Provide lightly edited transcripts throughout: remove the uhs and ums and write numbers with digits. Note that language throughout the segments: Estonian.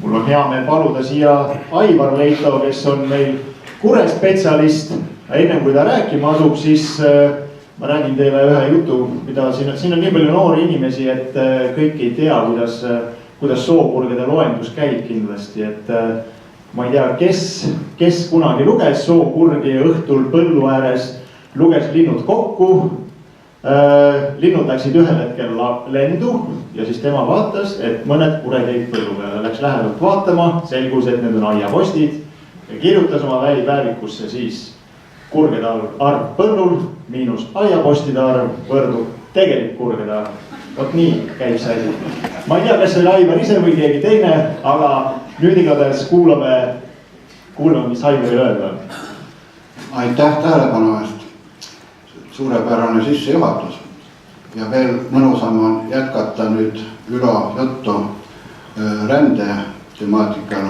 Mul on hea meel paluda siia Aivar Leito, kes on meil Kure spetsialist. Enne kui ta rääkima asub, siis ma räägin teile ühe jutu, mida siin on nii palju noori inimesi, et kõik ei tea, kuidas soopurgede loendus käib kindlasti. Et ma ei tea, kes kunagi luges soopurgi õhtul põllu ääres, luges linnud kokku. Linnud läksid ühel hetkel lendu ja siis tema vaatas, et mõned kured jäid põllu peale. Läks lähedalt vaatama, selgus, et need on aiapostid ja kirjutas oma välipäevikusse siis kurgede arv põllul miinus aiapostide arv võrdub tegelik kurgede arv. Vot nii käib see asi. Ma ei tea, kas see oli Aivar ise või keegi teine, aga nüüd igatahes kuulame, mis Aivaril öelda on. Aitäh tähelepanu eest. Suurepärane sissejuhatus ja veel mõnusam on jätkata nüüd Ülo juttu rände temaatikal,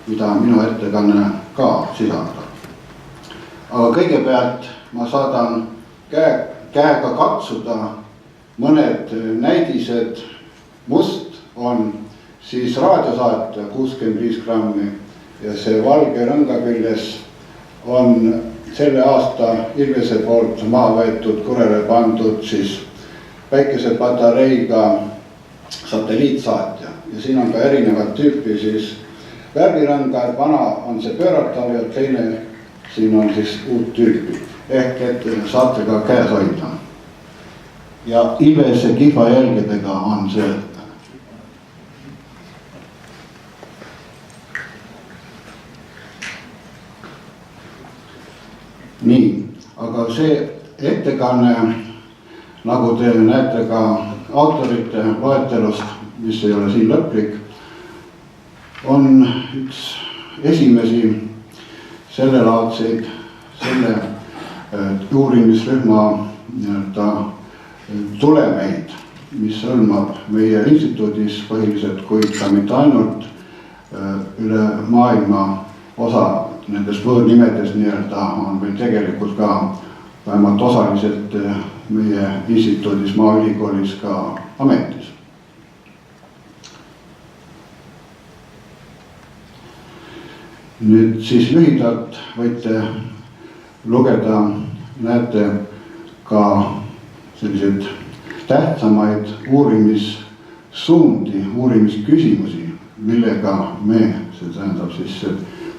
mida minu ettekanne ka sisaldab. Aga kõigepealt ma saadan käega katsuda mõned näidised. Must on siis raadiosaate 65 grammi ja see valge rõnga küljes on selle aasta Ilvese poolt maa võetud Kurele pandud siis päikesepatareiga satelliitsaatja ja siin on ka erinevad tüüpi siis värvirõnga, et vana on see pööratav ja teine siin on siis uut tüüpi ehk et saate ka käes hoida ja Ilvese kihva jälgedega on see nii, aga see ettekanne, nagu te näete ka autorite loetelust, mis ei ole siin lõplik, on üks esimesi sellelaadseid selle uurimisrühma tulemeid, mis hõlmab meie instituudis põhiliselt, kuid ka mitte ainult üle maailma osa nendest võõrnimedes on meil tegelikult ka vähemalt osaliselt meie instituudis, Maaülikoolis ka ametis. Nüüd siis lühidalt võite lugeda, näete ka selliseid tähtsamaid uurimissuundi, uurimisküsimusi, millega me, see tähendab siis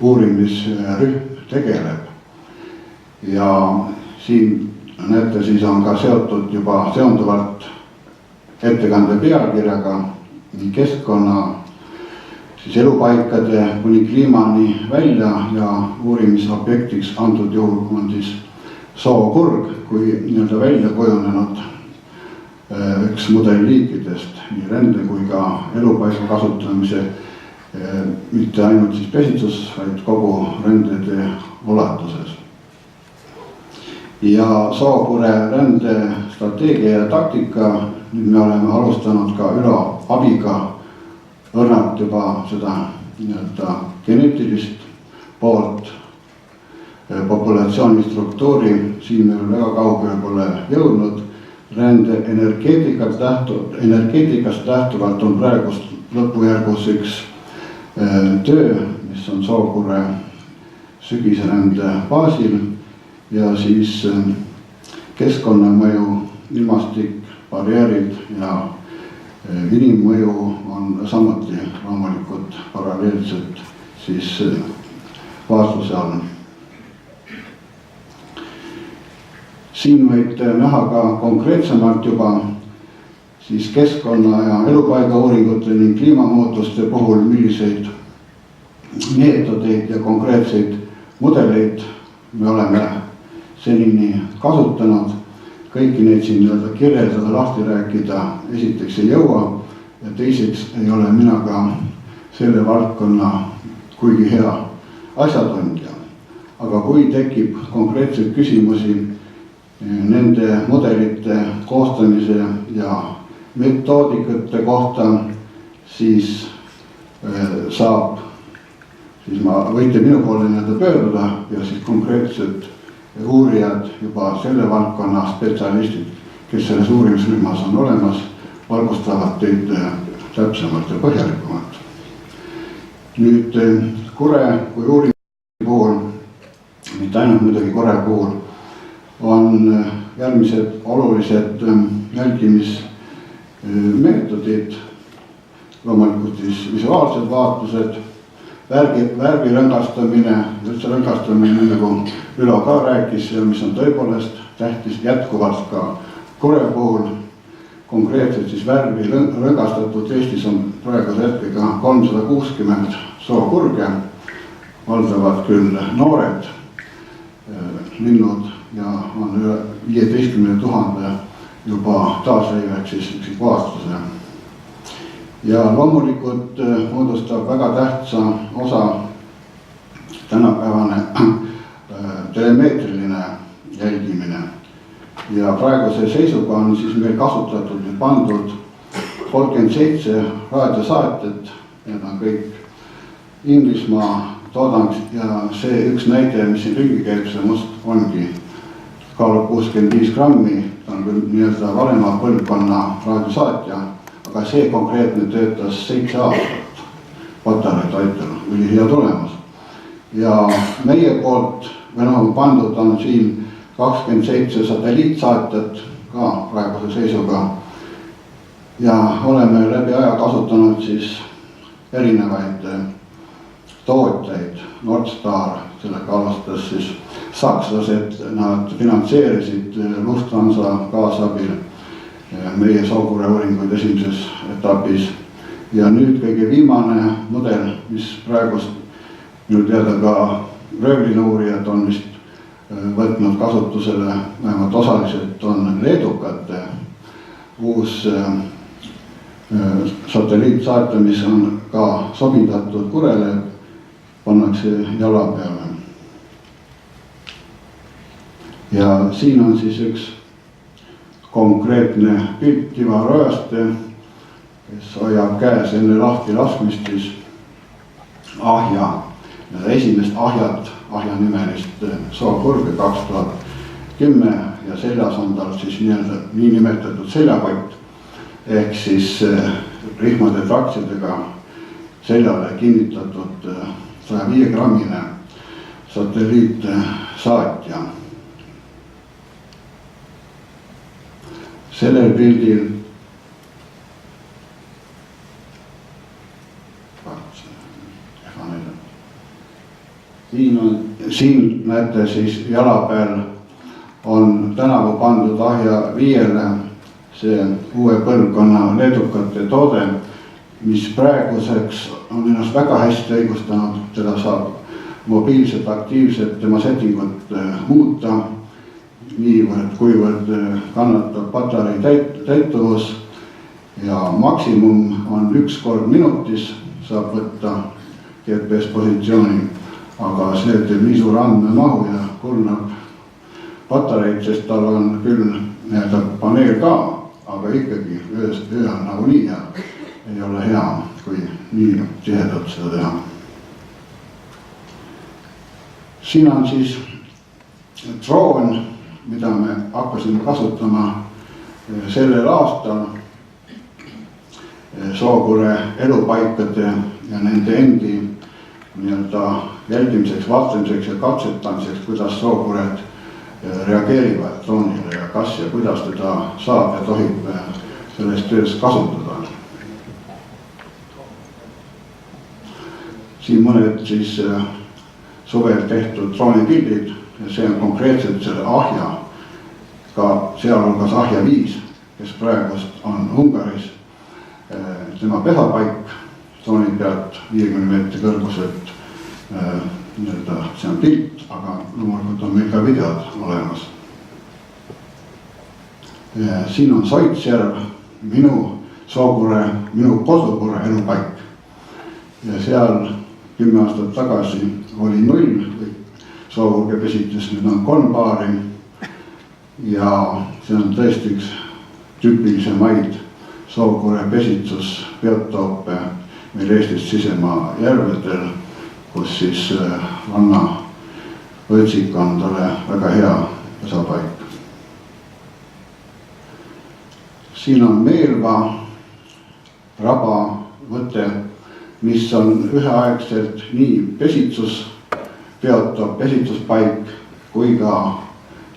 uurimisrühm tegeleb ja siin näete siis on ka seotud juba seonduvalt ettekande pealkirjaga nii keskkonna siis elupaikade kuni kliimani välja ja uurimisobjektiks antud juhul on siis sookurg kui välja kujunenud üks mudelliikidest nii rände kui ka elupaiga kasutamise mitte ainult siis pesitsus, vaid kogu rändetee ulatuses. Ja Sookure rände strateegia ja taktika, nüüd me oleme alustanud ka Ülo abiga õrnalt juba seda geneetilist poolt, populatsiooni struktuuri, siin me väga kaugele pole jõudnud. Rände energeetikast lähtuvalt on praegust lõpujärgus üks töö, mis on Sookure sügisrände baasil ja siis keskkonnamõju, ilmastik, barjäärid ja inimmõju on samuti loomulikult paralleelselt siis vaatluse all. Siin võite näha ka konkreetsemalt juba siis keskkonna ja elupaiga uuringute ning kliimamuutuste puhul, milliseid meetodeid ja konkreetseid mudeleid me oleme senini kasutanud. Kõiki neid siin kirjeldada, lahti rääkida esiteks ei jõua ja teiseks ei ole mina ka selle valdkonna kuigi hea asjatundja. Aga kui tekib konkreetseid küsimusi nende mudelite koostamise ja metoodikate kohta, siis võite minu poole pöörduda ja siis konkreetsed uurijad, juba selle valdkonna spetsialistid, kes selles uurimisrühmas on olemas, valgustavad teid täpsemalt ja põhjalikumalt. nüüd Kure kui uuringu puhul, mitte ainult muidugi Kure puhul, on järgmised olulised jälgimismeetodid, loomulikult siis visuaalsed vaatlused, värvi rõngastamine, üldse rõngastamine, nagu Ülo ka rääkis, mis on tõepoolest tähtis jätkuvalt ka Kure puhul. Konkreetselt siis värvi rõngastatud Eestis on praeguse hetkega 360 sookurge, valdavad küll noored linnud ja on üle 15 000 juba taasleivek siis üksikvaastuse. Ja loomulikult moodustab väga tähtsa osa tänapäevane telemeetriline jälgimine. Ja praeguse seisuga on siis meil kasutatud ja pandud 37 raadiosaatet, need on kõik Inglismaa toodang ja see üks näide, mis siin ringi käib, see must ongi, kaalub 65 grammi, ta on küll nii-öelda vanema põlvkonna raadiosaatja, aga see konkreetne töötas 7 aastat patarei toitel, ülihea tulemus. Ja meie poolt, pandud on siin 27 satelliitsaatjat ka praeguse seisuga ja oleme läbi aja kasutanud siis erinevaid tootjaid. Nordstar, sellega alustas siis sakslased, nad finantseerisid Lufthansa kaasabil meie sookure uuringuid esimeses etapis. Ja nüüd kõige viimane mudel, mis praegust minu teada ka röövlinuurijad on vist võtnud kasutusele, vähemalt osaliselt on leedukate uus satelliitsaate, mis on ka sobindatud Kurele, pannakse jala peale. Ja siin on siis üks konkreetne pilt Ivar Ojaste, kes hoiab käes enne lahti laskmist siis ahja, esimest ahja nimelist sookurge 2010 ja seljas on tal siis nii nimetatud seljakott ehk siis rihmade traktsidega seljale kinnitatud 105 grammine satelliitsaatja. Sellel pildil siin näete siis jala peal on tänavu pandud ahja 5-le see uue põlvkonna leedukate toode, mis praeguseks on ennast väga hästi õigustanud, teda saab mobiilselt, aktiivselt tema settingut muuta, niivõrd kuivõrd kannatab patarei täituvus ja maksimum on 1 kord minutis saab võtta GPS positsiooni, aga see teeb nii suur andmemahu ja kurnab patareid, sest tal on küll paneel ka, aga ikkagi öö on nagunii ja ei ole hea, kui nii tihedalt seda teha. Siin on siis droon, mida me hakkasime kasutama sellel aastal sookure elupaikade ja nende endi jälgimiseks, vaatlemiseks ja katsetamiseks, kuidas sookured reageerivad droonile ja kas ja kuidas teda saab ja tohib selles töös kasutada. Siin mõned siis suvel tehtud droonipildid ja see on konkreetselt selle ahja, ka sealhulgas ahja 5, kes praegust on Ungaris, tema pesapaik drooni pealt 50 meetri kõrguselt, see on pilt, aga loomulikult on meil ka videod olemas. Siin on Soitsjärv, minu sookure, minu kodukure elupaik ja seal 10 aastat tagasi oli 0 sookurge pesitus, nüüd on 3 paari ja see on tõesti üks tüüpilisemaid sookure pesitsusbiotoope meil Eestis sisemaa järvedel, kus siis vanna õõtsik on talle väga hea pesapaik. Siin on Meelva, Raba, Võte mis on üheaegselt nii pesitsuspaik kui ka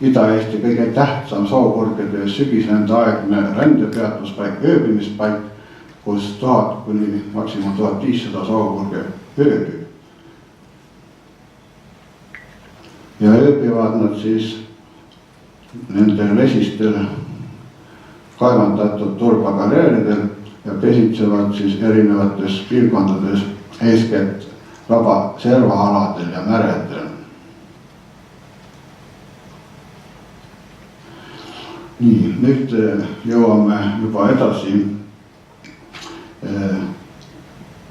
Ida-Eesti kõige tähtsam soopurgede sügisrändeaegne rändepeatuspaik, ööbimispaik, kus 1000 kuni maksimum 1500 soopurge ööbib. Ja ööbivad nad siis nendel vesistel kaevandatud turbakarjääridel ja pesitsevad siis erinevates piirkondades, eeskätt servaaladel ja märedel. Nii, nüüd jõuame juba edasi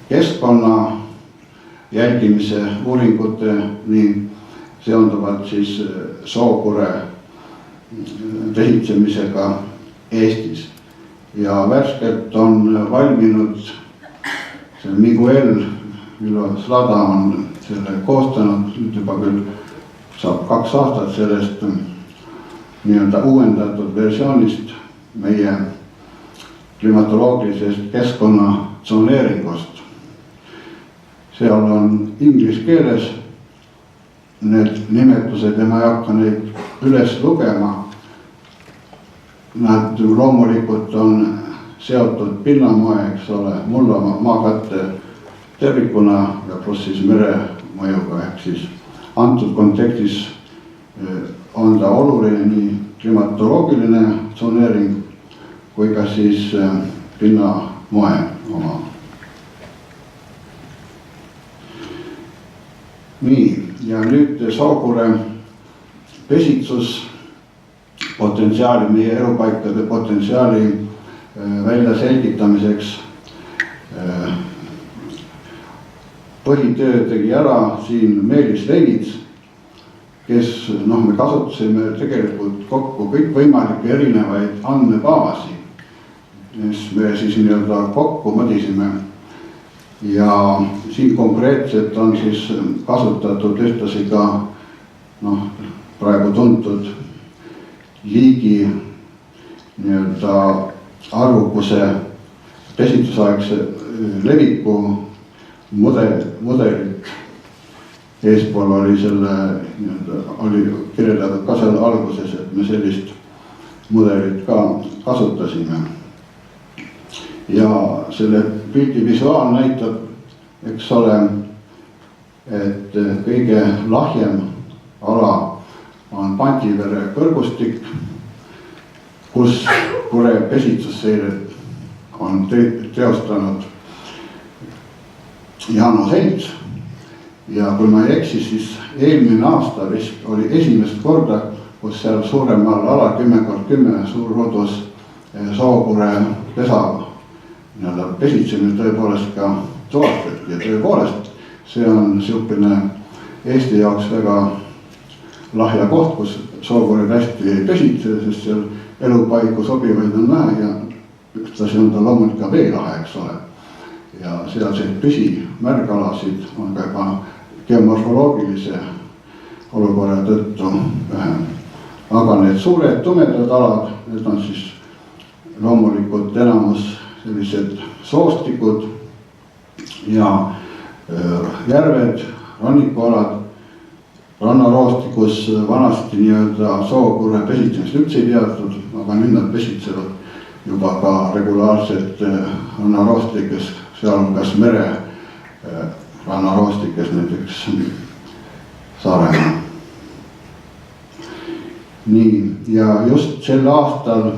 keskkonna jälgimise uuringuteni, seonduvalt siis sookure pesitsemisega Eestis. Ja värskelt on valminud see Miguel Slada on selle koostanud, nüüd juba küll saab 2 aastat sellest nii-öelda uuendatud versioonist meie klimatoloogilisest keskkonnatsoneeringust. Seal on inglise keeles need nimetused ja ma ei hakka neid üles lugema. Nad loomulikult on seotud pinnamoe, eks ole, mulla maakatte tervikuna ja pluss siis meremõjuga, ehk siis antud kontekstis on ta oluline nii klimatoloogiline tsoneering kui ka siis pinnamoe oma. Nii, ja nüüd sookure pesitsus potentsiaali, meie elupaikade potentsiaali välja selgitamiseks. Põhitöö tegi ära siin Meelis Leinits, kes me kasutasime tegelikult kokku kõikvõimalikke erinevaid andmebaasi, mis me siis nii-öelda kokku mõdisime. Ja siin konkreetselt on siis kasutatud ühtasi ka praegu tuntud liigi nii-öelda arvukuse pesitusaegse leviku mudelit. Eespool oli oli kirjeldatud ka seal alguses, et me sellist mudelit ka kasutasime. Ja selle pildi visuaal näitab, eks ole, et kõige lahjem ala on Pandivere kõrgustik, kus kure pesitsusseiret on teostanud Jaano Selts. Ja kui ma ei eksi, siis eelmine aasta vist oli esimest korda, kus seal suuremal ala 10x10 suurrodus sookure pesa pesitsemine tõepoolest ka tuvastati ja tõepoolest see on niisugune Eesti jaoks väga lahja koht, kus sookured hästi ei pesitse, sest seal elupaiku sobivaid on vähe ja ühtlasi on ta loomulikult ka veelahe, eks ole. Ja sealseid püsimärgalasid on ka geomorfoloogilise olukorra tõttu vähem. Aga need suured tumedad alad, need on siis loomulikult enamus sellised soostikud ja järved, rannikualad. Rannaroostikus vanasti nii-öelda sookure pesitsemist üldse ei teatud, aga nüüd nad pesitsevad juba ka regulaarselt rannaroostikes, sealhulgas mere rannaroostikes, näiteks Saaremaa. Nii, ja just sel aastal,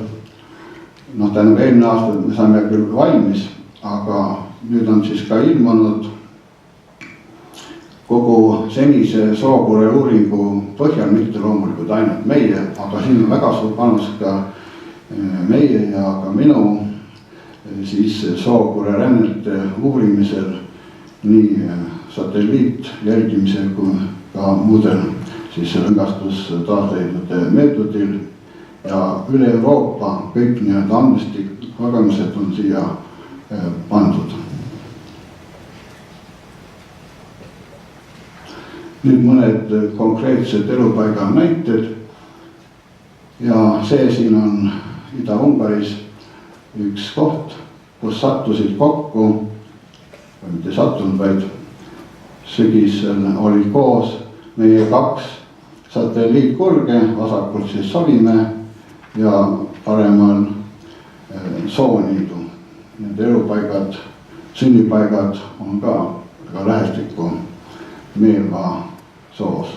tähendab eelmine aasta me saime küll valmis, aga nüüd on siis ka ilmunud kogu senise sookure uuringu põhjal, mitte loomulikult ainult meie, aga siin on väga suur panus ka meie ja ka minu siis sookure rännete uurimisel nii satelliitjälgimisel kui ka muudel siis rõngastustaasleidmete meetodil ja üle Euroopa kõik nii-öelda andmestik kogemused on siia pandud. Nüüd mõned konkreetsed elupaiga näited ja see siin on Ida-Ungaris üks koht, kus sattusid kokku mitte sattunud, vaid sügisel olid koos meie 2 satelliitkurge, vasakult siis Savimäe ja paremal Sooniidu. Need elupaigad, sünnipaigad on ka väga lähestikku Meelva soos.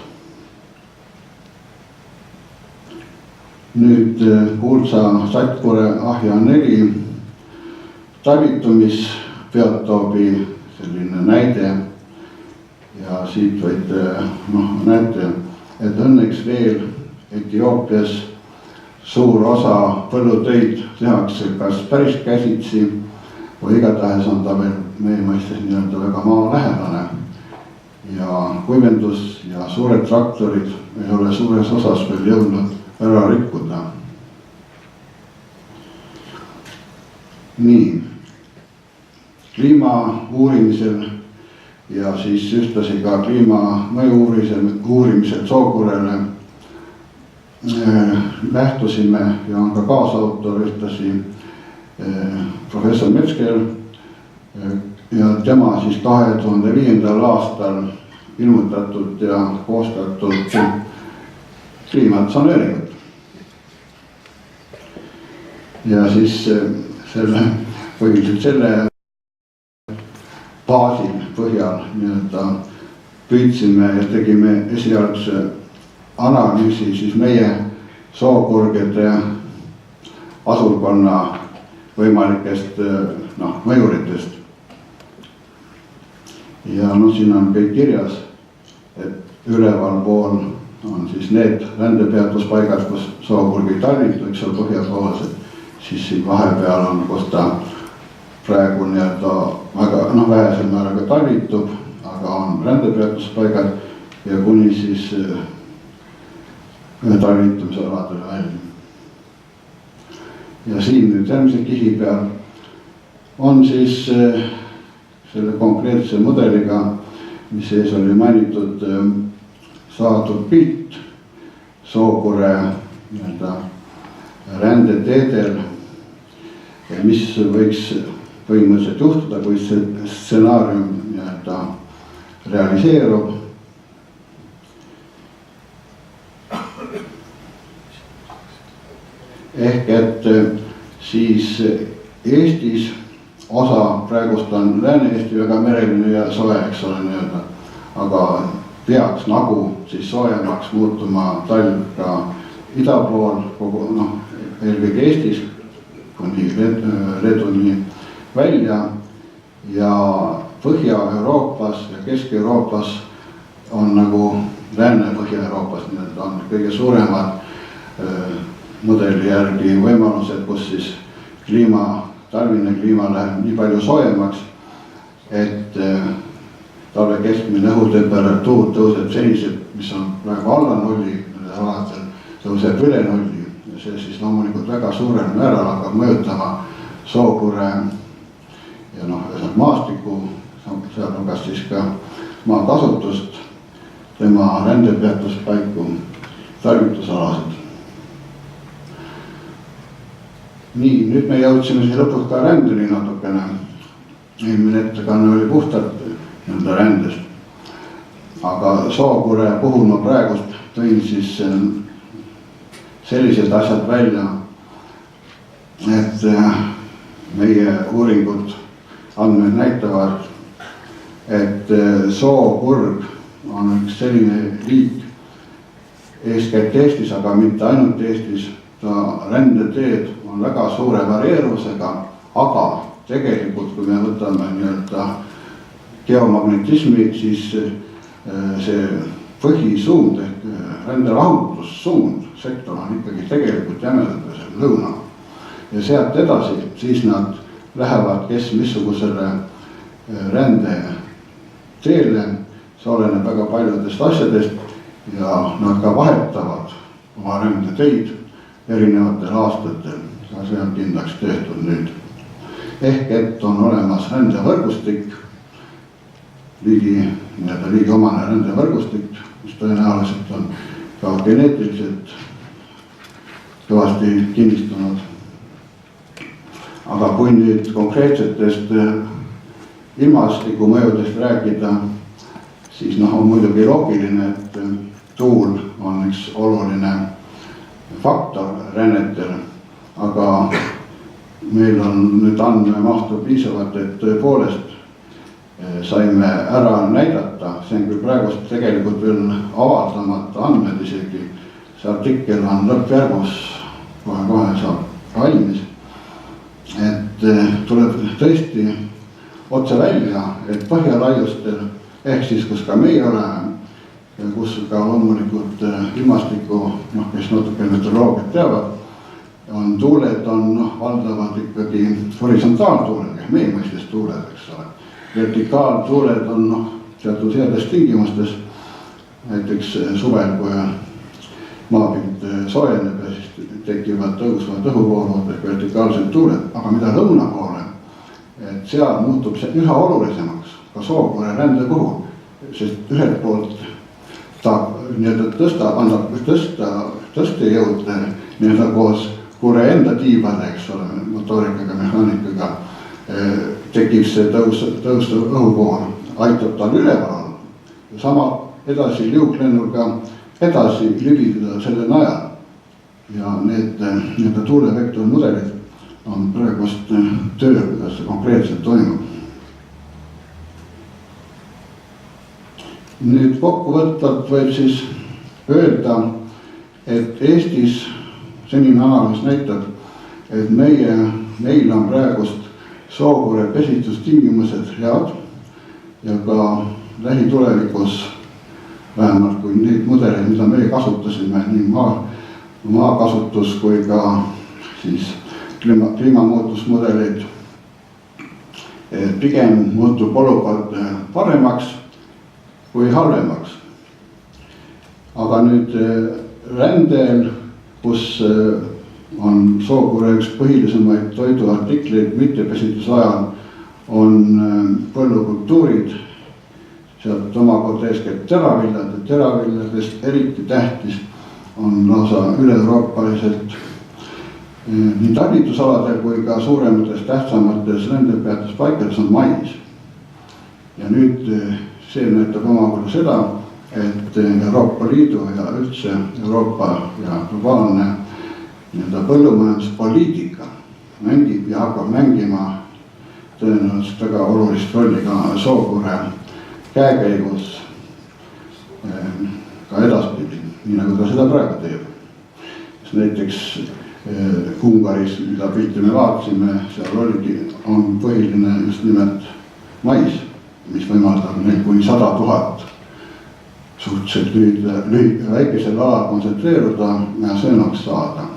Nüüd kuulsa Sattkure Ahja 4 talitumispeatoobi selline näide ja siit võite näete, et õnneks veel Etioopias suur osa põllutöid tehakse kas päris käsitsi või igatahes on ta veel meie mõistes nii-öelda väga maalähedane ja kuivendus ja suured traktorid ei ole suures osas veel jõudnud ära rikkuda. Nii, kliima uurimisel ja siis ühtlasi ka kliimamõju uurimisel Sookurele lähtusime ja on ka kaasautor ühtlasi professor Metskel ja tema siis 2005. aastal ilmutatud ja koostatud kliimatsoneeringut. Ja siis põhiliselt selle baasil põhjal nii-öelda püüdsime ja tegime esialgse analüüsi siis meie sookurgede asulkonna võimalikest mõjuritest. Ja siin on kõik kirjas, et üleval pool on siis need rändepeatuspaigad, kus sookurgi talvitud, seal põhjapoolsed, siis siin vahepeal on, kus ta praegu nii-öelda väga vähesel määraga talvitub, aga on rändepeatuspaigad ja kuni siis talvitumise aladele välja. Ja siin nüüd järgmise kihi peal on siis selle konkreetse mudeliga, mis ees oli mainitud, saadud pilt Sookure rändeteedel, mis võiks põhimõtteliselt juhtuda, kui see stsenaarium realiseerub. Ehk et siis Eestis osa praegust on Lääne-Eesti väga mereline ja soe, eks ole nii-öelda, aga peaks nagu siis soojemaks muutuma talv ka ida pool, kogu eelkõige Eestis kuni Leeduni välja ja Põhja-Euroopas ja Kesk-Euroopas on nagu Lääne-Põhja-Euroopas nii-öelda on kõige suuremad mudeli järgi võimalused, kus siis talvine kliima läheb nii palju soojemaks, et talve keskmine õhutemperatuur tõuseb selliselt, mis on praegu alla nulli, nendel aladel tõuseb üle nulli ja see siis loomulikult väga suurel määral hakkab mõjutama Sookure ja maastiku, sealhulgas siis ka maakasutust, tema rändepeatuspaiku, talvitusalasid. Nii, nüüd me jõudsime siis lõpuks ka rändeni natukene. Eelmine ettekanne oli puhtalt rändest. Aga Sookure puhul ma praegust tõin siis sellised asjad välja, et meie uuringud andmed näitavad, et sookurg on üks selline liik eeskätt Eestis, aga mitte ainult Eestis, ta rändeteed on väga suure varieeruvusega, aga tegelikult, kui me võtame nii-öelda geomagnetismi, siis see põhisuund ehk rändelahutussuund, sektor on ikkagi tegelikult jämedades lõuna. Ja sealt edasi, siis nad lähevad kes missugusele rände teele, see oleneb väga paljudest asjadest ja nad ka vahetavad oma rändeteid erinevatel aastatel. See on kindlaks tehtud nüüd. Ehk et on olemas rändevõrgustik, liigi omane rändevõrgustik, mis tõenäoliselt on ka geneetiliselt kõvasti kinnistunud. Aga kui nüüd konkreetsetest ilmastiku mõjudest rääkida, siis on muidugi loogiline, et tuul on üks oluline faktor rännetel, aga meil on nüüd andmemahtu piisavalt, et tõepoolest saime ära näidata, see on küll praegust tegelikult veel avaldamata andmed isegi, see artikkel on lõppjärgus, kohe saab valmis, et tuleb tõesti otse välja, et põhjalaiustel, ehk siis kus ka meie oleme, kus ka loomulikult ilmastiku, kes natuke meteoroloogiat teavad, on tuuled valdavad ikkagi horisontaaltuuled, meie mõistes tuuled, eks ole. Vertikaaltuuled on teatud heades tingimustes, näiteks suvel, kui maapilt soojeneb ja siis tekivad tõusvad õhuvoolud ehk vertikaalsed tuuled, aga mida lõuna poole, et seal muutub see üha olulisemaks ka sookure rände puhul, sest ühelt poolt ta nii-öelda annab tõstejõud nii-öelda koos kure enda tiibade, eks ole, motoorikaga, mehaanikaga, tekib see tõustav õhuvool, aitab tal üleval olla. Sama edasi liuklennuga edasi libidada selle najal. Ja need nii-öelda tuulevektormudelid on praegust tööl, kuidas see konkreetselt toimub. Nüüd kokkuvõtvalt võib siis öelda, et Eestis senine analüüs näitab, et meil on praegust sookure pesitsustingimused head ja ka lähitulevikus, vähemalt kui neid mudeleid, mida meie kasutasime, nii maakasutus kui ka siis kliimamuutusmudeleid, pigem muutub olukord paremaks kui halvemaks. Aga nüüd rändel, kus on sookure üks põhilisemaid toiduartikleid mittepesituse ajal, on põllukultuurid, sealt omakorda eeskätt teraviljad ja teraviljadest eriti tähtis on lausa üle-euroopaliselt nii talitusaladel kui ka suuremates tähtsamates rändepeatus paikades on mais. Ja nüüd see näitab omakorda seda, et Euroopa Liidu ja üldse Euroopa ja globaalne põllumajanduspoliitika mängib ja hakkab mängima tõenäoliselt väga olulist rolli ka sookure käekäigus ka edaspidi, nii nagu ta seda praegu teeb. Näiteks Ungaris, mida pilti me vaatasime, seal on põhiline just nimelt mais, mis võimaldab neil kuni 100 000 suhteliselt väikesel alal kontsentreeruda ja söönaks saada.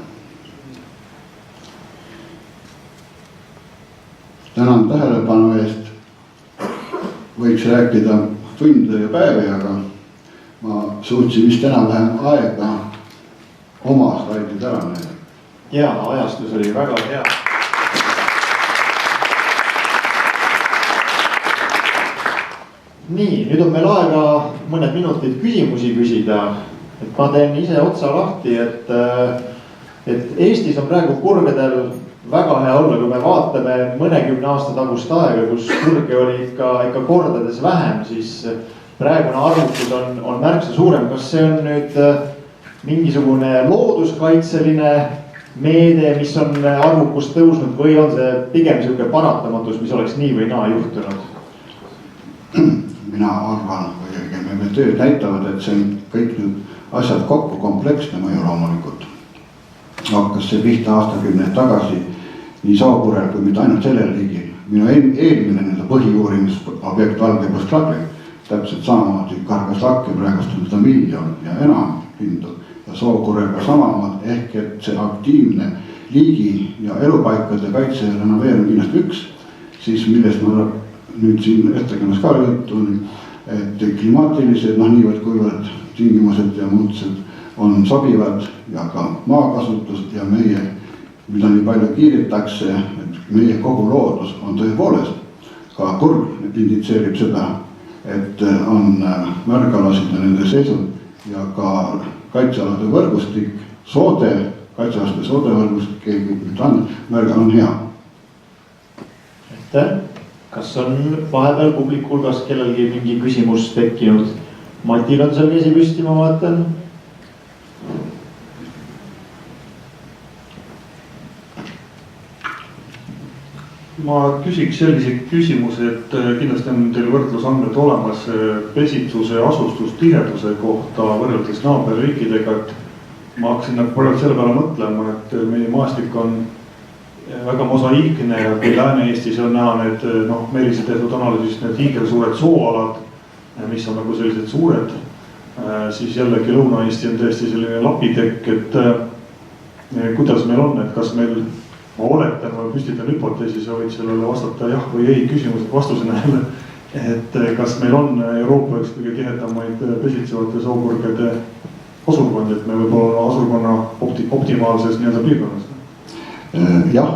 Tänan tähelepanu eest. Võiks rääkida tunde ja päevi, aga ma suutsin vist enam-vähem aega oma slaidid ära näidata. Ja, ajastus oli väga hea. Nii, nüüd on meil aega mõned minutid küsimusi küsida. Et ma teen ise otsa lahti, et Eestis on praegu kurgedel väga hea olla, kui me vaatame mõnekümne aasta tagust aega, kus kurge oli ikka kordades vähem, siis praegune arvutus on märksa suurem. Kas see on nüüd mingisugune looduskaitseline meede, mis on arvukust tõusnud või on see pigem selline paratamatus, mis oleks nii või naa juhtunud? Mina arvan, või me tööd näitavad, et see on kõik nüüd asjad kokku kompleksne mõju loomulikult. Hakkas see pihta aastakümneid tagasi nii sookurel kui mitte ainult sellel liigil. Minu eelmine põhiuurimisobjekt Valgebrust Klaglik täpselt samamoodi kargas lakke, praegust on 1 miljon ja enam lindu ja sookurega samamoodi, ehk et see aktiivne liigi ja elupaikade kaitse ja renoveerimine üks, siis millest ma nüüd siin ettekannas ka juttu on, et klimaatilised niivõrd kuivõrd tingimused ja muutused on sobivad ja ka maakasutus ja meie, mida nii palju kiiritakse, et meie kogu loodus on tõepoolest, ka kurg inditseerib seda, et on märgalasid ja nende seisund ja ka kaitsealade võrgustik, kaitsealaste soode võrgustik, keegi märga on hea. Aitäh! kas on vahepeal publiku hulgas kellelgi mingi küsimus tekkinud? Matil on seal käsi püsti, ma vaatan. Ma küsiks sellise küsimuse, et kindlasti on teil võrdlusandmed olemas pesitsuse asustustiheduse kohta võrreldes naaberriikidega, et ma hakkasin praegu selle peale mõtlema, et meie maastik on väga mosaiikne ja kui Lääne-Eestis on näha need Merise tehtud analüüsist need hiigelsuured sooalad, mis on nagu sellised suured, siis jällegi Lõuna-Eesti on tõesti selline lapitekk, et kuidas meil on, et kas meil, ma oletan, ma püstitan hüpoteesi, sa võid sellele vastata jah või ei vastusena jälle, et kas meil on Euroopa üks kõige tihedamaid pesitsevate sookõrgede asurkondi, et me võib-olla asurkonna optimaalses nii-öelda piirkonnas? Jah,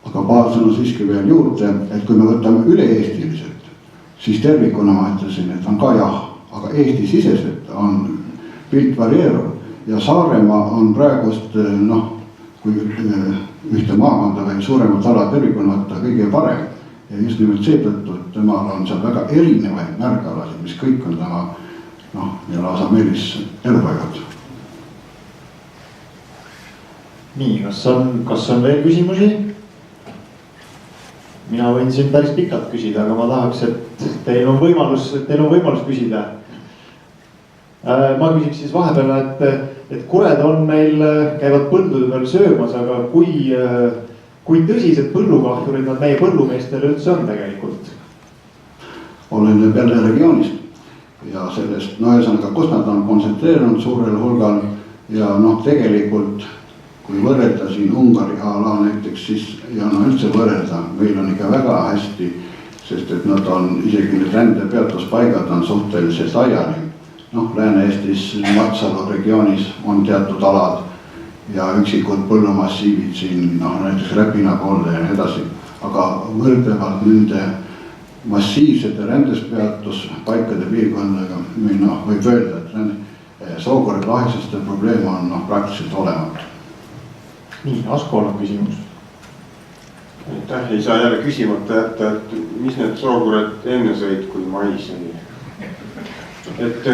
aga paar sõna siiski veel juurde, et kui me võtame üle-eestiliselt, siis tervikuna ma ütlesin, et on ka jah, aga Eesti-siseselt on pilt varieeruv ja Saaremaa on praegust kui ühte maakonda või suuremat ala tervikuna võtta kõige parem. Ja just nimelt seetõttu, et temal on seal väga erinevaid märgalasid, mis kõik on tema ja lausa meelis elupaigad. Nii, kas on veel küsimusi? Mina võin siin päris pikalt küsida, aga ma tahaks, et teil on võimalus küsida. Ma küsiks siis vahepeal, et kured on meil, käivad põldude peal söömas, aga kui tõsised põllukahjurid nad meie põllumeestele üldse on tegelikult? Oleneb jälle regioonist ja sellest, ühesõnaga, kus nad on kontsentreerunud suurel hulgal ja tegelikult kui võrrelda siin Ungari ala näiteks, siis ja üldse võrrelda, meil on ikka väga hästi, sest et nad on, isegi need rändepeatuspaigad on suhteliselt laiali. Lääne-Eestis, Matsalu regioonis on teatud alad ja üksikud põllumassiivid siin, näiteks Räpina poolde ja nii edasi. Aga võrdlevalt nende massiivsete rändespeatuspaikade piirkondadega võib öelda, et sookõrge lahesuste probleem on praktiliselt olematu. Nii, Asko on küsimus. Ei saa jälle küsimata jätta, et mis need sookured enne sõid kui mais oli? Et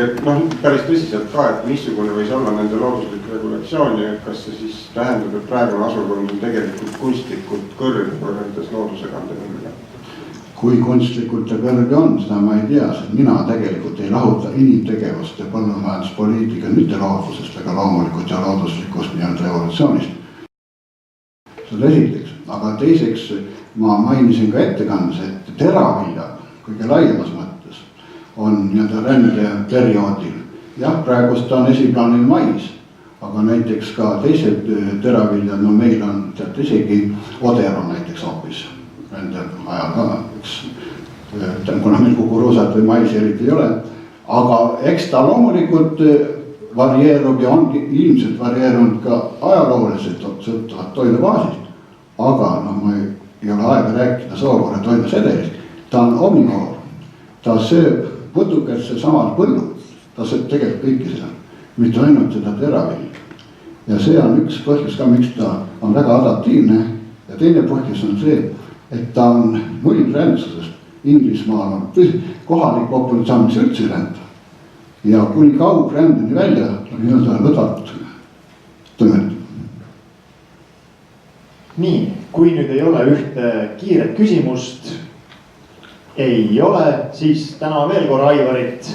päris tõsiselt ka, et missugune võis olla nende looduslik regulatsioon ja kas see siis tähendab, et praegune asurkond on tegelikult kunstlikult kõrge võrreldes loodusega nendega? Kui kunstlikult ja kõrge on, seda ma ei tea, sest mina tegelikult ei lahuta inimtegevust ja põllumajanduspoliitika mitte loodusest, aga loomulikult ja looduslikust nii-öelda evolutsioonist. Seda esiteks, aga teiseks ma mainisin ka ettekandes, et teraviljad kõige laiemas mõttes on nii-öelda rändeperioodil. Jah, praegust on esiplaanil mais, aga näiteks ka teised teraviljad, meil on tead isegi oder on näiteks hoopis rände ajal ka, kuna meil kukuruusad või mais eriti ei ole, aga eks ta loomulikult varieerub ja ongi ilmselt varieerunud ka ajalooliselt sõltuvat toidubaasist. Aga ma ei ole aega rääkida sookõrge toidusedelist. Ta on omnivoor. Ta sööb putukesse samal põllul. Ta sööb tegelikult kõiki seda, mitte ainult seda teravilja. Ja see on üks põhjus ka, miks ta on väga adaptiivne. Ja teine põhjus on see, et ta on nullrändsusest. Inglismaal on kohalik populatsioon, mis üldse rända. Ja kuni kaugrändeni välja on nii-öelda lõdvalt tõmmet. Nii, kui nüüd ei ole ühte kiiret küsimust, ei ole, siis täna veel korra Aivarit